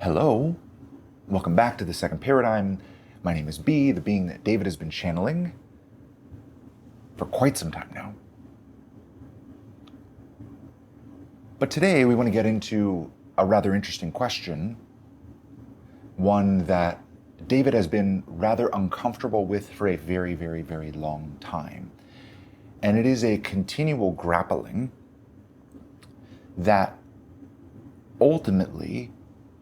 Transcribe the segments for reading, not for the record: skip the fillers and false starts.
Hello, welcome back to the second paradigm. My name is B, the being that David has been channeling for quite some time now. But today we want to get into a rather interesting question, one that David has been rather uncomfortable with for a very, very, very long time. And it is a continual grappling that ultimately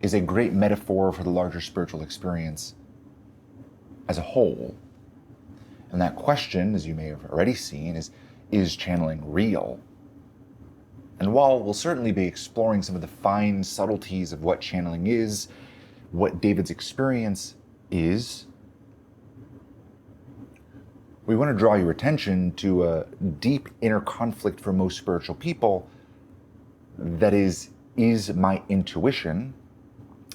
is a great metaphor for the larger spiritual experience as a whole. And that question, as you may have already seen, is channeling real? And while we'll certainly be exploring some of the fine subtleties of what channeling is, what David's experience is, we want to draw your attention to a deep inner conflict for most spiritual people that is my intuition,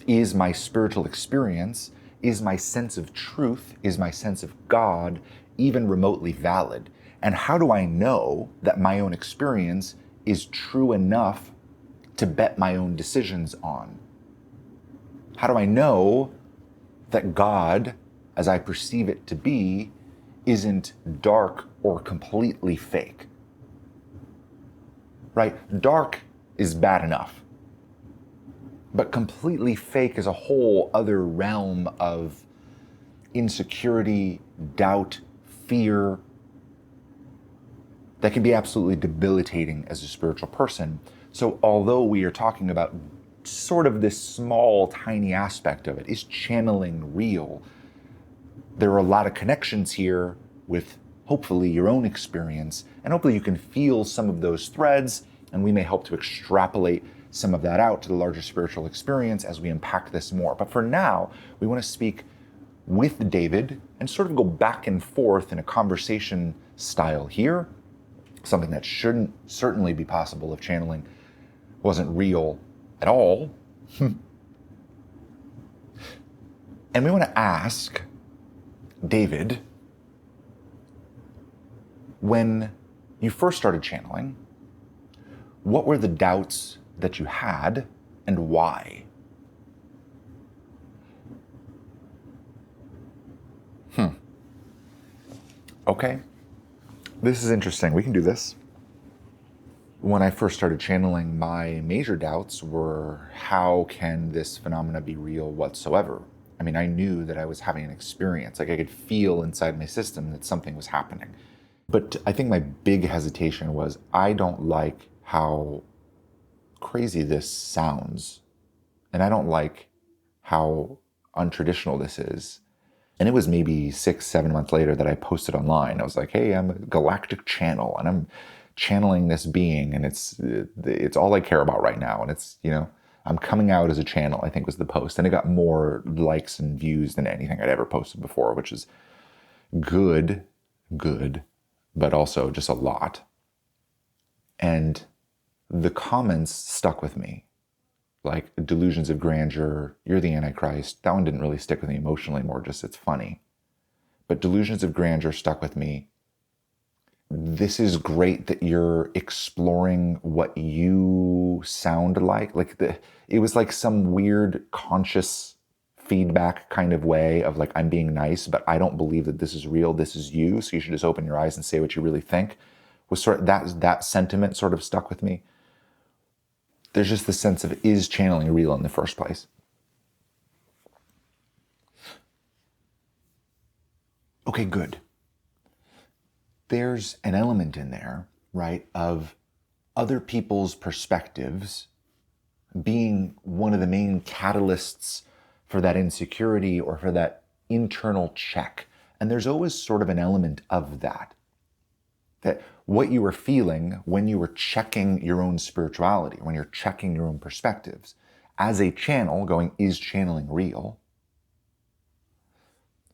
is my spiritual experience, is my sense of truth, is my sense of God even remotely valid? And how do I know that my own experience is true enough to bet my own decisions on? How do I know that God, as I perceive it to be, isn't dark or completely fake? Right? Dark is bad enough. But completely fake is a whole other realm of insecurity, doubt, fear that can be absolutely debilitating as a spiritual person. So although we are talking about sort of this small, tiny aspect of it, is channeling real, there are a lot of connections here with hopefully your own experience, and hopefully you can feel some of those threads, and we may help to extrapolate some of that out to the larger spiritual experience as we unpack this more. But for now, we want to speak with David and sort of go back and forth in a conversation style here, something that shouldn't certainly be possible if channeling wasn't real at all. And we want to ask David, when you first started channeling, what were the doubts that you had and why? Okay, this is interesting. We can do this. When I first started channeling, my major doubts were, how can this phenomena be real whatsoever? I mean, I knew that I was having an experience. Like, I could feel inside my system that something was happening. But I think my big hesitation was, I don't like how crazy this sounds. And I don't like how untraditional this is. And it was maybe 6-7 months later that I posted online. I was like, hey, I'm a galactic channel and I'm channeling this being, and it's all I care about right now. And it's, I'm coming out as a channel, I think was the post. And it got more likes and views than anything I'd ever posted before, which is good, but also just a lot. And the comments stuck with me. Like, delusions of grandeur, you're the Antichrist. That one didn't really stick with me emotionally, more just it's funny. But delusions of grandeur stuck with me. This is great that you're exploring what you sound like. It was like some weird conscious feedback kind of way of like, I'm being nice, but I don't believe that this is real. This is you. So you should just open your eyes and say what you really think. Was sort of that sentiment sort of stuck with me. There's just the sense of, is channeling real in the first place? Okay, good. There's an element in there, right, of other people's perspectives being one of the main catalysts for that insecurity or for that internal check. And there's always sort of an element of that what you were feeling when you were checking your own spirituality, when you're checking your own perspectives, as a channel going, is channeling real?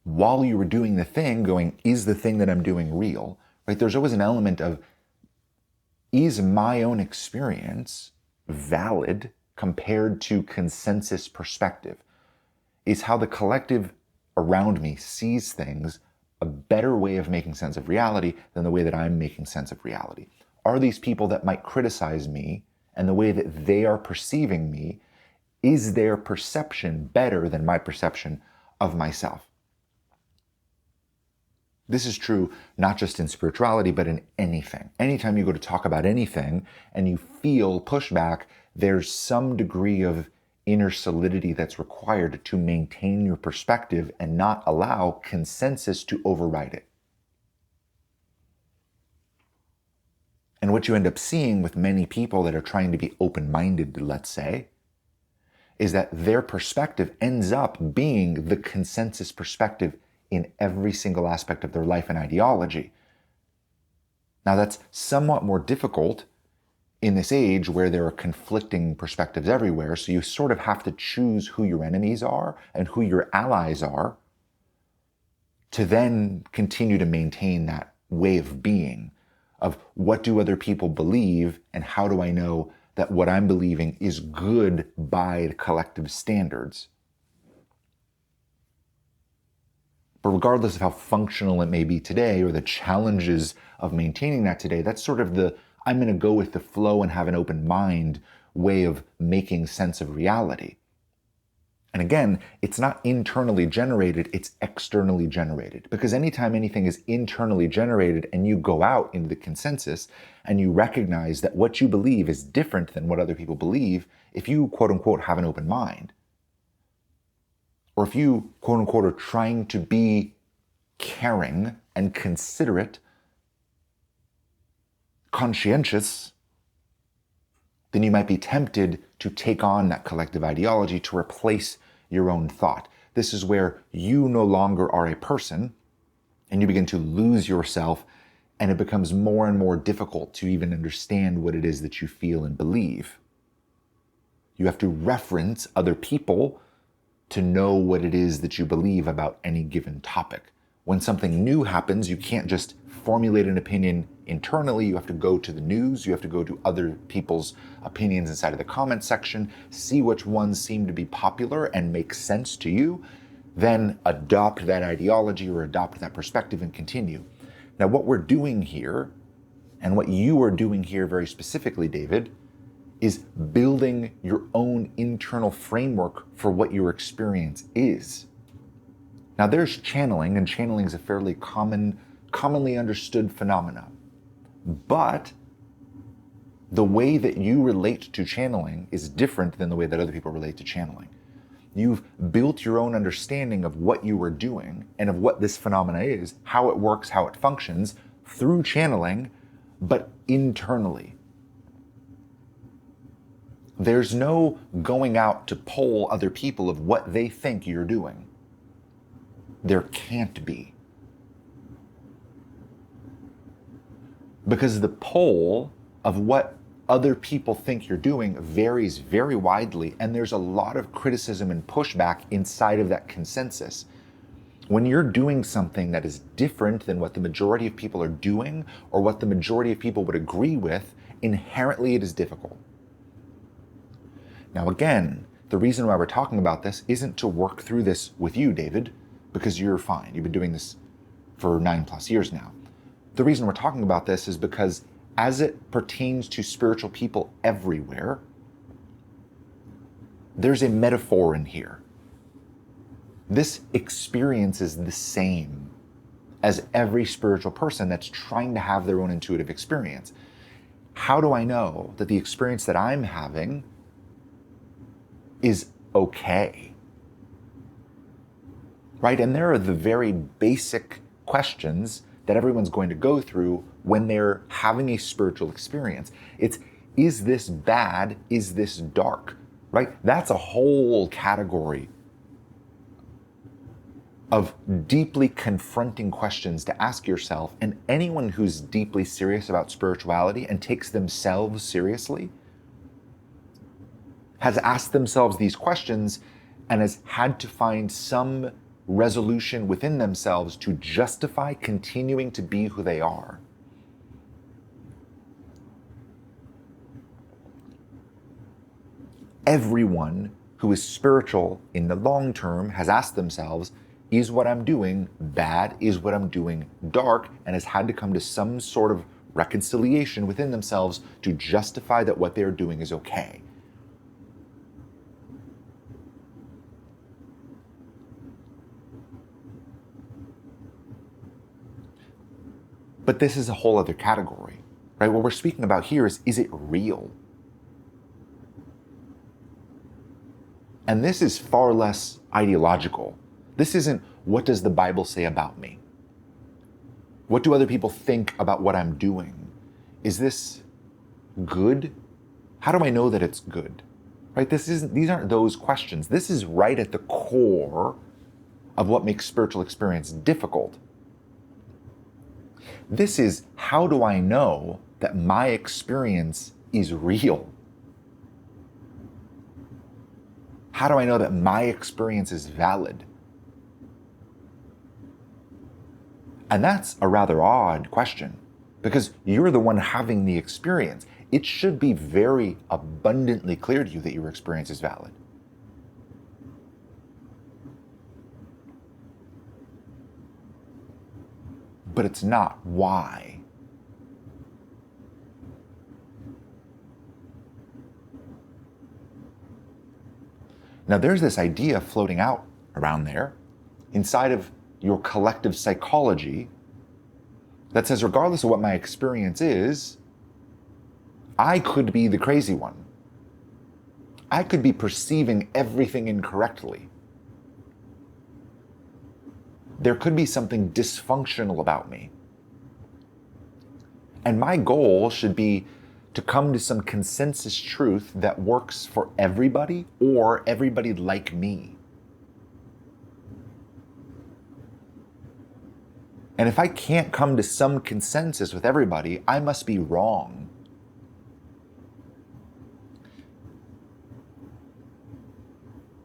While you were doing the thing going, is the thing that I'm doing real? Right? There's always an element of, is my own experience valid compared to consensus perspective? Is how the collective around me sees things a better way of making sense of reality than the way that I'm making sense of reality? Are these people that might criticize me and the way that they are perceiving me, Is their perception better than my perception of myself? This is true not just in spirituality, but in anything. Anytime you go to talk about anything and you feel pushback, there's some degree of inner solidity that's required to maintain your perspective and not allow consensus to override it. And what you end up seeing with many people that are trying to be open-minded, let's say, is that their perspective ends up being the consensus perspective in every single aspect of their life and ideology. Now, that's somewhat more difficult in this age where there are conflicting perspectives everywhere, so you sort of have to choose who your enemies are and who your allies are to then continue to maintain that way of being, of what do other people believe and how do I know that what I'm believing is good by collective standards. But regardless of how functional it may be today or the challenges of maintaining that today, that's sort of the I'm going to go with the flow and have an open mind way of making sense of reality. And again, it's not internally generated, it's externally generated. Because anytime anything is internally generated and you go out into the consensus and you recognize that what you believe is different than what other people believe, if you quote unquote have an open mind, or if you quote unquote are trying to be caring and considerate, conscientious, then you might be tempted to take on that collective ideology to replace your own thought. This is where you no longer are a person and you begin to lose yourself, and it becomes more and more difficult to even understand what it is that you feel and believe. You have to reference other people to know what it is that you believe about any given topic. When something new happens, you can't just formulate an opinion internally. You have to go to the news. You have to go to other people's opinions inside of the comment section, see which ones seem to be popular and make sense to you, then adopt that ideology or adopt that perspective and continue. Now, what we're doing here, and what you are doing here very specifically, David, is building your own internal framework for what your experience is. Now, there's channeling, and channeling is a fairly commonly understood phenomena. But the way that you relate to channeling is different than the way that other people relate to channeling. You've built your own understanding of what you are doing and of what this phenomena is, how it works, how it functions, through channeling, but internally. There's no going out to poll other people of what they think you're doing. There can't be. Because the poll of what other people think you're doing varies very widely, and there's a lot of criticism and pushback inside of that consensus. When you're doing something that is different than what the majority of people are doing or what the majority of people would agree with, inherently it is difficult. Now again, the reason why we're talking about this isn't to work through this with you, David, because you're fine. You've been doing this for 9+ years now. The reason we're talking about this is because as it pertains to spiritual people everywhere, there's a metaphor in here. This experience is the same as every spiritual person that's trying to have their own intuitive experience. How do I know that the experience that I'm having is okay? Right? And there are the very basic questions that everyone's going to go through when they're having a spiritual experience. It's, is this bad? Is this dark? Right? That's a whole category of deeply confronting questions to ask yourself. And anyone who's deeply serious about spirituality and takes themselves seriously has asked themselves these questions and has had to find some resolution within themselves to justify continuing to be who they are. Everyone who is spiritual in the long term has asked themselves, is what I'm doing bad? Is what I'm doing dark? And has had to come to some sort of reconciliation within themselves to justify that what they're doing is okay. But this is a whole other category, right? What we're speaking about here is it real? And this is far less ideological. This isn't, what does the Bible say about me? What do other people think about what I'm doing? Is this good? How do I know that it's good? Right? These aren't those questions. This is right at the core of what makes spiritual experience difficult. This is, how do I know that my experience is real? How do I know that my experience is valid? And that's a rather odd question, because you're the one having the experience. It should be very abundantly clear to you that your experience is valid. But it's not. Why? Now, there's this idea floating out around there inside of your collective psychology that says, regardless of what my experience is, I could be the crazy one. I could be perceiving everything incorrectly. There could be something dysfunctional about me. And my goal should be to come to some consensus truth that works for everybody, or everybody like me. And if I can't come to some consensus with everybody, I must be wrong.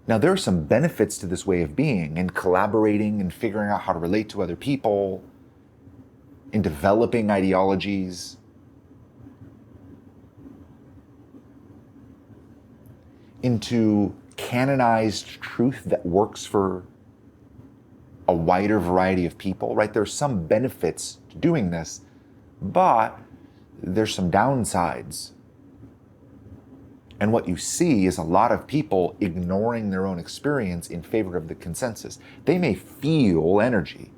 Now, there are some benefits to this way of being, in collaborating and figuring out how to relate to other people, in developing ideologies, into canonized truth that works for a wider variety of people, right? There's some benefits to doing this, but there's some downsides. And what you see is a lot of people ignoring their own experience in favor of the consensus. They may feel energy.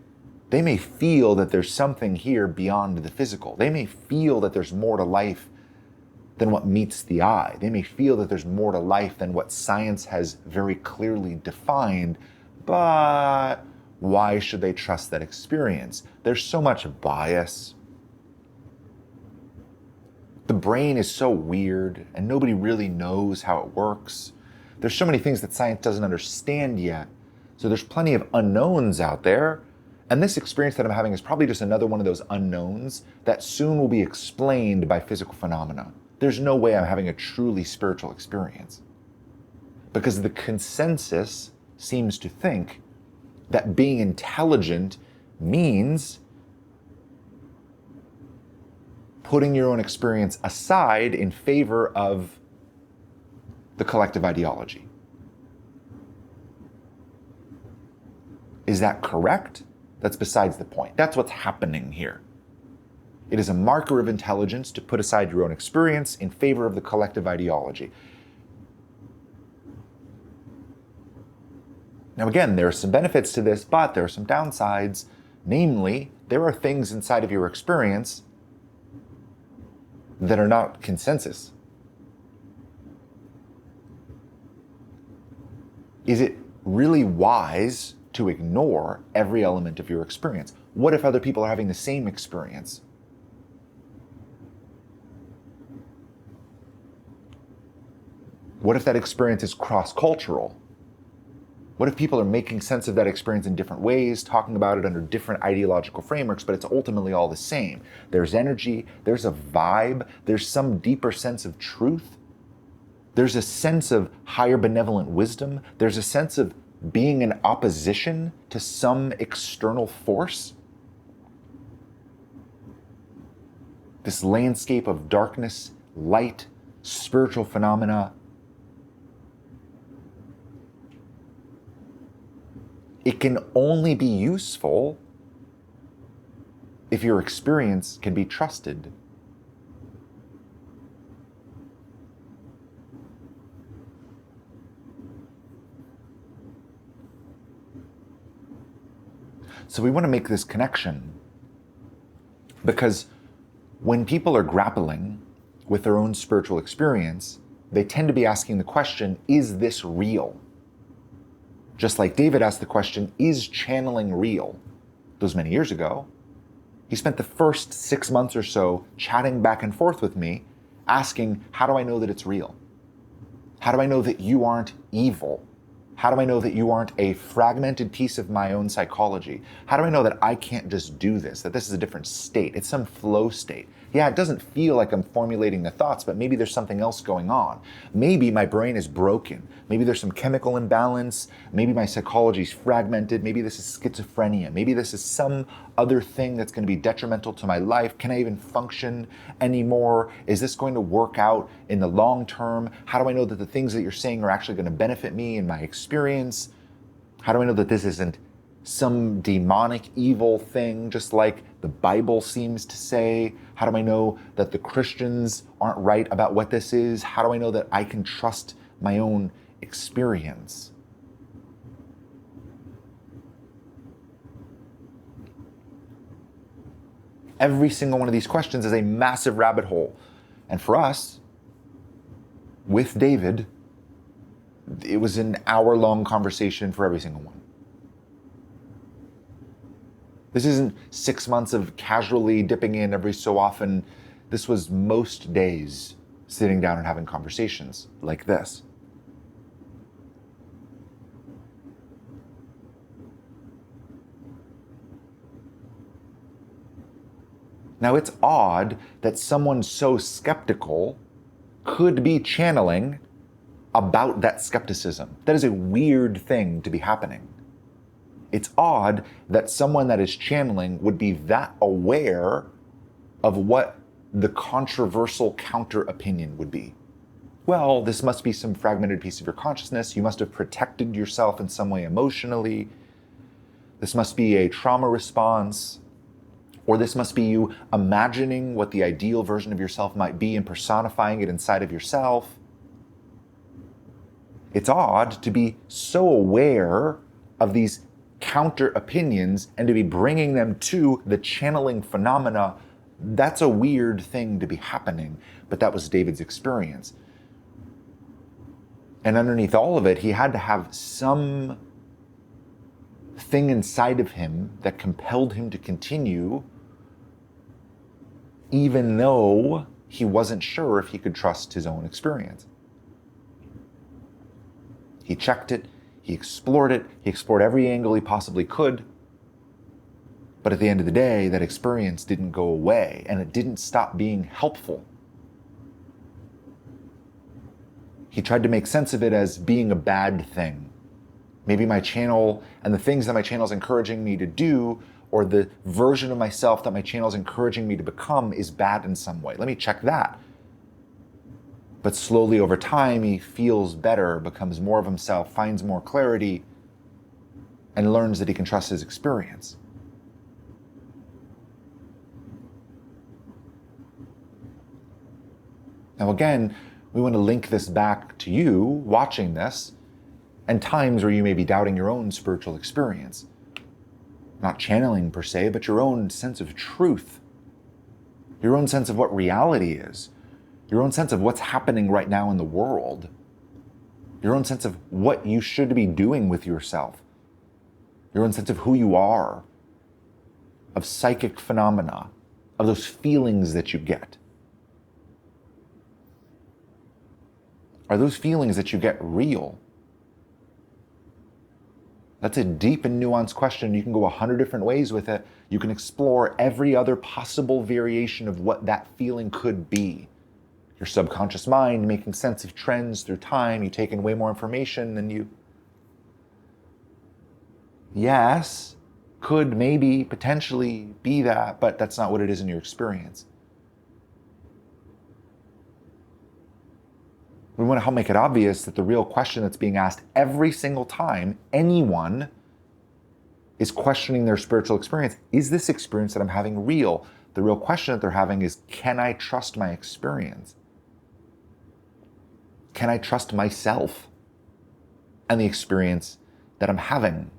They may feel that there's something here beyond the physical. They may feel that there's more to life than what meets the eye. They may feel that there's more to life than what science has very clearly defined, but why should they trust that experience? There's so much bias. The brain is so weird, and nobody really knows how it works. There's so many things that science doesn't understand yet. So there's plenty of unknowns out there. And this experience that I'm having is probably just another one of those unknowns that soon will be explained by physical phenomena. There's no way I'm having a truly spiritual experience, because the consensus seems to think that being intelligent means putting your own experience aside in favor of the collective ideology. Is that correct? That's besides the point. That's what's happening here. It is a marker of intelligence to put aside your own experience in favor of the collective ideology. Now again, there are some benefits to this, but there are some downsides. Namely, there are things inside of your experience that are not consensus. Is it really wise to ignore every element of your experience? What if other people are having the same experience? What if that experience is cross-cultural? What if people are making sense of that experience in different ways, talking about it under different ideological frameworks, but it's ultimately all the same? There's energy, there's a vibe, there's some deeper sense of truth. There's a sense of higher benevolent wisdom. There's a sense of being in opposition to some external force. This landscape of darkness, light, spiritual phenomena. It can only be useful if your experience can be trusted. So we want to make this connection Because when people are grappling with their own spiritual experience, they tend to be asking the question, is this real? Just like David asked the question, is channeling real? Those many years ago, he spent the first 6 months or so chatting back and forth with me, asking, how do I know that it's real? How do I know that you aren't evil? How do I know that you aren't a fragmented piece of my own psychology? How do I know that I can't just do this, that this is a different state? It's some flow state. Yeah, it doesn't feel like I'm formulating the thoughts, but maybe there's something else going on. Maybe my brain is broken. Maybe there's some chemical imbalance. Maybe my psychology is fragmented. Maybe this is schizophrenia. Maybe this is some other thing that's going to be detrimental to my life. Can I even function anymore? Is this going to work out in the long term? How do I know that the things that you're saying are actually going to benefit me in my experience? How do I know that this isn't some demonic evil thing, just like the Bible seems to say? How do I know that the Christians aren't right about what this is? How do I know that I can trust my own experience? Every single one of these questions is a massive rabbit hole. And for us, with David, it was an hour-long conversation for every single one. This isn't 6 months of casually dipping in every so often. This was most days sitting down and having conversations like this. Now, it's odd that someone so skeptical could be channeling about that skepticism. That is a weird thing to be happening. It's odd that someone that is channeling would be that aware of what the controversial counter opinion would be. Well, this must be some fragmented piece of your consciousness. You must have protected yourself in some way emotionally. This must be a trauma response. Or this must be you imagining what the ideal version of yourself might be and personifying it inside of yourself. It's odd to be so aware of these counter opinions and to be bringing them to the channeling phenomena. That's a weird thing to be happening, but that was David's experience. And underneath all of it, he had to have some thing inside of him that compelled him to continue, even though he wasn't sure if he could trust his own experience. He checked it, he explored every angle he possibly could, but at the end of the day, that experience didn't go away, and it didn't stop being helpful. He tried to make sense of it as being a bad thing. Maybe my channel and the things that my channel is encouraging me to do, or the version of myself that my channel is encouraging me to become, is bad in some way. Let me check that. But slowly over time, he feels better, becomes more of himself, finds more clarity, and learns that he can trust his experience. Now again, we want to link this back to you watching this and times where you may be doubting your own spiritual experience. Not channeling per se, but your own sense of truth. Your own sense of what reality is. Your own sense of what's happening right now in the world. Your own sense of what you should be doing with yourself. Your own sense of who you are. Of psychic phenomena. Of those feelings that you get. Are those feelings that you get real? That's a deep and nuanced question. You can go 100 different ways with it. You can explore every other possible variation of what that feeling could be. Your subconscious mind making sense of trends through time. You take in way more information than you... Yes, could maybe, potentially be that, but that's not what it is in your experience. We want to help make it obvious that the real question that's being asked every single time anyone is questioning their spiritual experience, is this experience that I'm having real? The real question that they're having is, can I trust my experience? Can I trust myself and the experience that I'm having?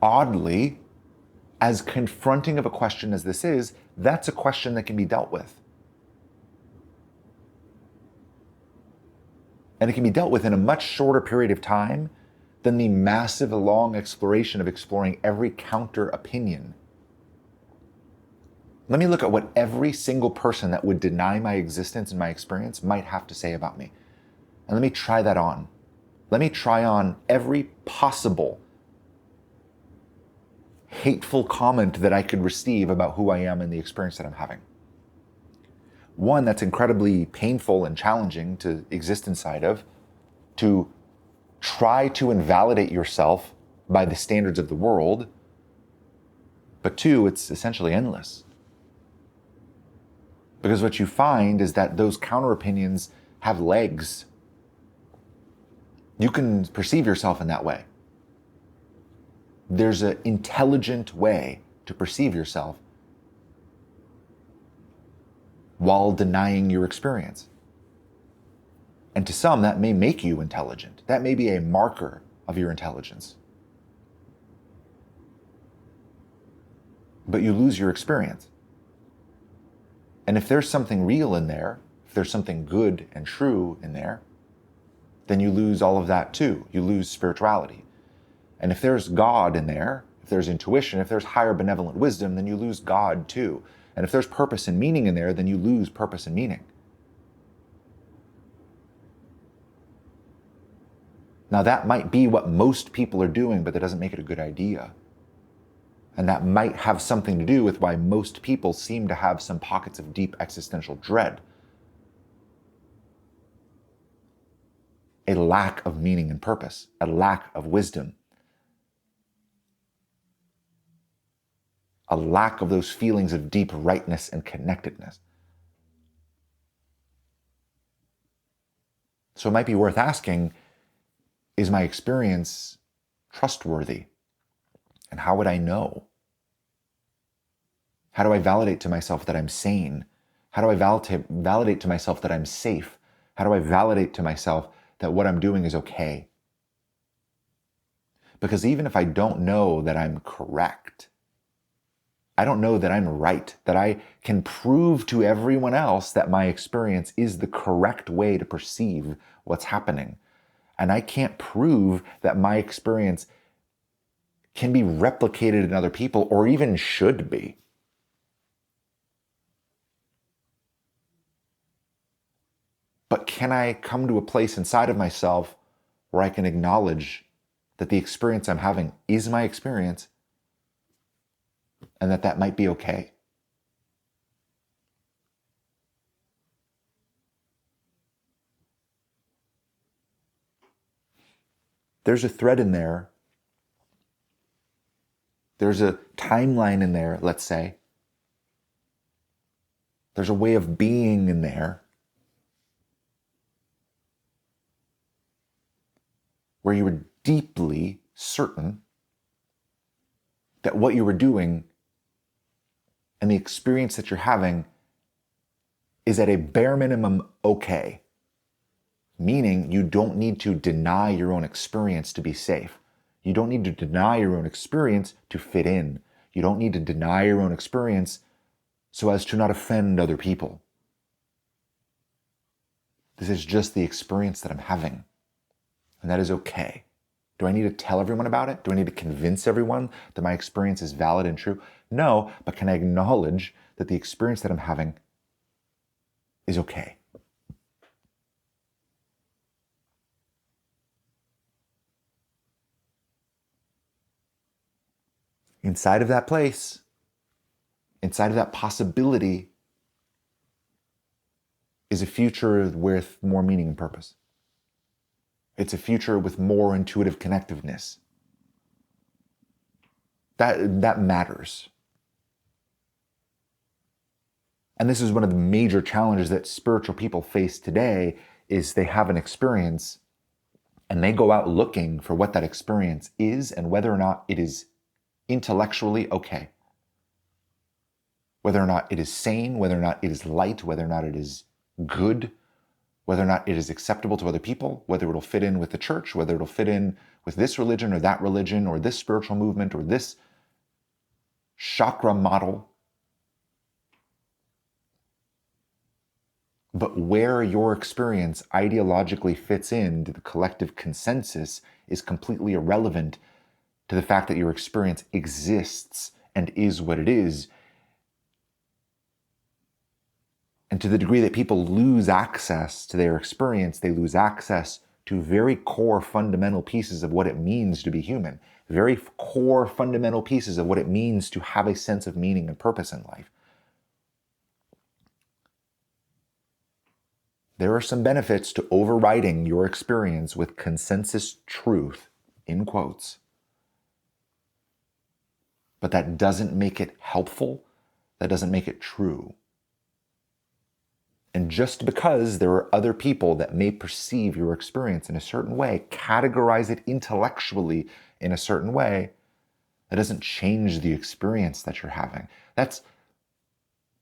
oddly, as confronting of a question as this is, that's a question that can be dealt with. And it can be dealt with in a much shorter period of time than the massive, long exploration of exploring every counter opinion. Let me look at what every single person that would deny my existence and my experience might have to say about me. And let me try that on. Let me try on every possible hateful comment that I could receive about who I am and the experience that I'm having. One that's incredibly painful and challenging to exist inside of, to try to invalidate yourself by the standards of the world. But two, it's essentially endless. Because what you find is that those counter opinions have legs. You can perceive yourself in that way. There's an intelligent way to perceive yourself while denying your experience. And to some, that may make you intelligent. That may be a marker of your intelligence. But you lose your experience. And if there's something real in there, if there's something good and true in there, then you lose all of that too. You lose spirituality. And if there's God in there, if there's intuition, if there's higher benevolent wisdom, then you lose God too. And if there's purpose and meaning in there, then you lose purpose and meaning. Now that might be what most people are doing, but that doesn't make it a good idea. And that might have something to do with why most people seem to have some pockets of deep existential dread. A lack of meaning and purpose, a lack of wisdom, a lack of those feelings of deep rightness and connectedness. So it might be worth asking, is my experience trustworthy? And how would I know? How do I validate to myself that I'm sane? How do I validate to myself that I'm safe? How do I validate to myself that what I'm doing is okay? Because even if I don't know that I'm correct, I don't know that I'm right, that I can prove to everyone else that my experience is the correct way to perceive what's happening. And I can't prove that my experience can be replicated in other people or even should be. But can I come to a place inside of myself where I can acknowledge that the experience I'm having is my experience and that might be okay? There's a thread in there. There's a timeline in there, let's say. There's a way of being in there where you were deeply certain that what you were doing and the experience that you're having is at a bare minimum okay. Meaning you don't need to deny your own experience to be safe. You don't need to deny your own experience to fit in. You don't need to deny your own experience so as to not offend other people. This is just the experience that I'm having, and that is okay. Do I need to tell everyone about it? Do I need to convince everyone that my experience is valid and true? No, but can I acknowledge that the experience that I'm having is okay? Inside of that place, inside of that possibility, is a future with more meaning and purpose. It's a future with more intuitive connectiveness. That matters. And this is one of the major challenges that spiritual people face today, is they have an experience and they go out looking for what that experience is and whether or not it is intellectually okay. Whether or not it is sane, whether or not it is light, whether or not it is good, whether or not it is acceptable to other people, whether it'll fit in with the church, whether it'll fit in with this religion or that religion or this spiritual movement or this chakra model. But where your experience ideologically fits into the collective consensus is completely irrelevant to the fact that your experience exists and is what it is. And to the degree that people lose access to their experience, they lose access to very core fundamental pieces of what it means to be human, very core fundamental pieces of what it means to have a sense of meaning and purpose in life. There are some benefits to overriding your experience with consensus truth, in quotes. But that doesn't make it helpful. That doesn't make it true. And just because there are other people that may perceive your experience in a certain way, categorize it intellectually in a certain way, that doesn't change the experience that you're having. That's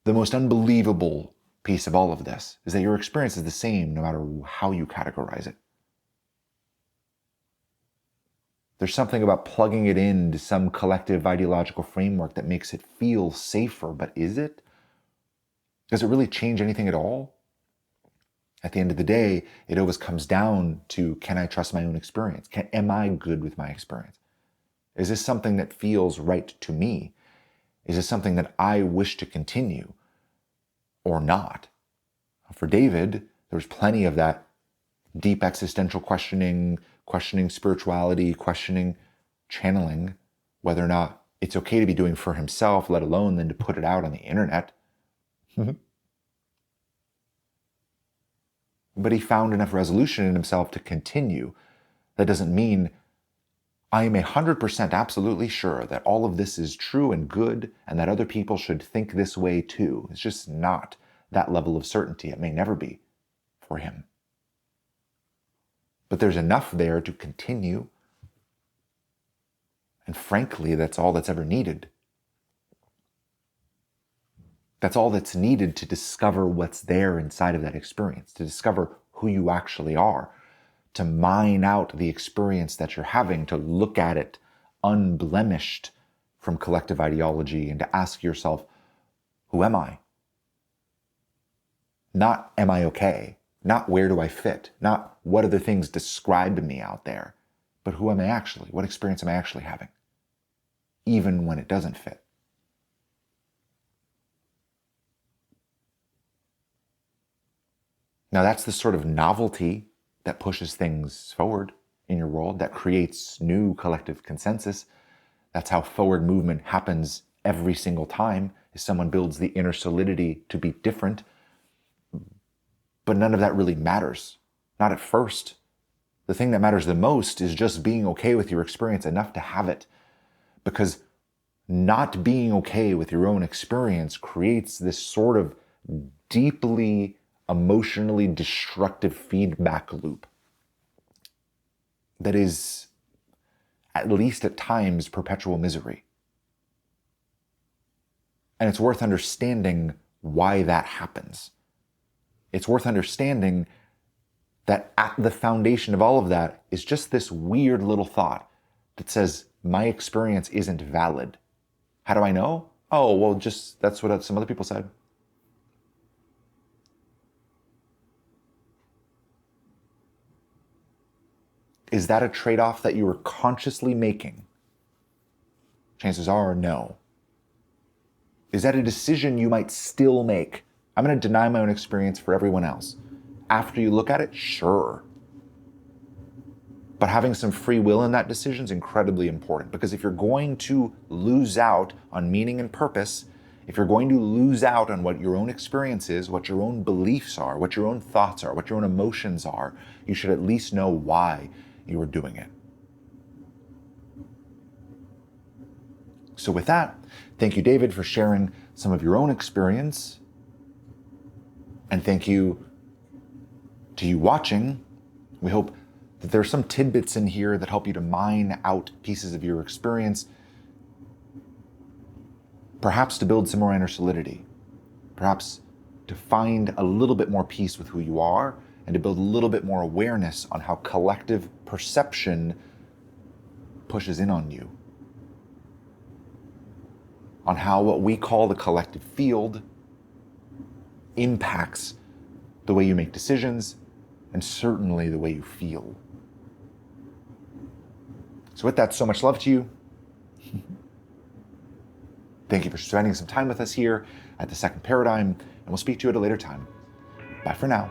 the most unbelievable piece of all of this, is that your experience is the same no matter how you categorize it. There's something about plugging it into some collective ideological framework that makes it feel safer, but is it? Does it really change anything at all? At the end of the day, it always comes down to, can I trust my own experience? Am I good with my experience? Is this something that feels right to me? Is this something that I wish to continue or not? For David, there was plenty of that deep existential questioning spirituality, questioning channeling, whether or not it's okay to be doing for himself, let alone then to put it out on the internet. But he found enough resolution in himself to continue. That doesn't mean I am 100% absolutely sure that all of this is true and good and that other people should think this way too. It's just not that level of certainty. It may never be for him. But there's enough there to continue. And frankly, that's all that's ever needed. That's all that's needed to discover what's there inside of that experience, to discover who you actually are, to mine out the experience that you're having, to look at it unblemished from collective ideology and to ask yourself, who am I? Not am I okay? Not where do I fit? Not what other things describe me out there, but who am I actually? What experience am I actually having? Even when it doesn't fit. Now that's the sort of novelty that pushes things forward in your world, that creates new collective consensus. That's how forward movement happens every single time, is someone builds the inner solidity to be different. But none of that really matters, not at first. The thing that matters the most is just being okay with your experience enough to have it. Because not being okay with your own experience creates this sort of deeply emotionally destructive feedback loop that is, at least at times, perpetual misery. And it's worth understanding why that happens. It's worth understanding that at the foundation of all of that is just this weird little thought that says, my experience isn't valid. How do I know? Oh, well, just that's what some other people said. Is that a trade-off that you are consciously making? Chances are no. Is that a decision you might still make? I'm going to deny my own experience for everyone else. After you look at it, sure. But having some free will in that decision is incredibly important, because if you're going to lose out on meaning and purpose, if you're going to lose out on what your own experience is, what your own beliefs are, what your own thoughts are, what your own emotions are, you should at least know why you are doing it. So with that, thank you, David, for sharing some of your own experience. And thank you to you watching. We hope that there are some tidbits in here that help you to mine out pieces of your experience, perhaps to build some more inner solidity, perhaps to find a little bit more peace with who you are, and to build a little bit more awareness on how collective perception pushes in on you, on how what we call the collective field impacts the way you make decisions and certainly the way you feel. So with that, so much love to you. Thank you for spending some time with us here at the Second Paradigm, and we'll speak to you at a later time. Bye for now.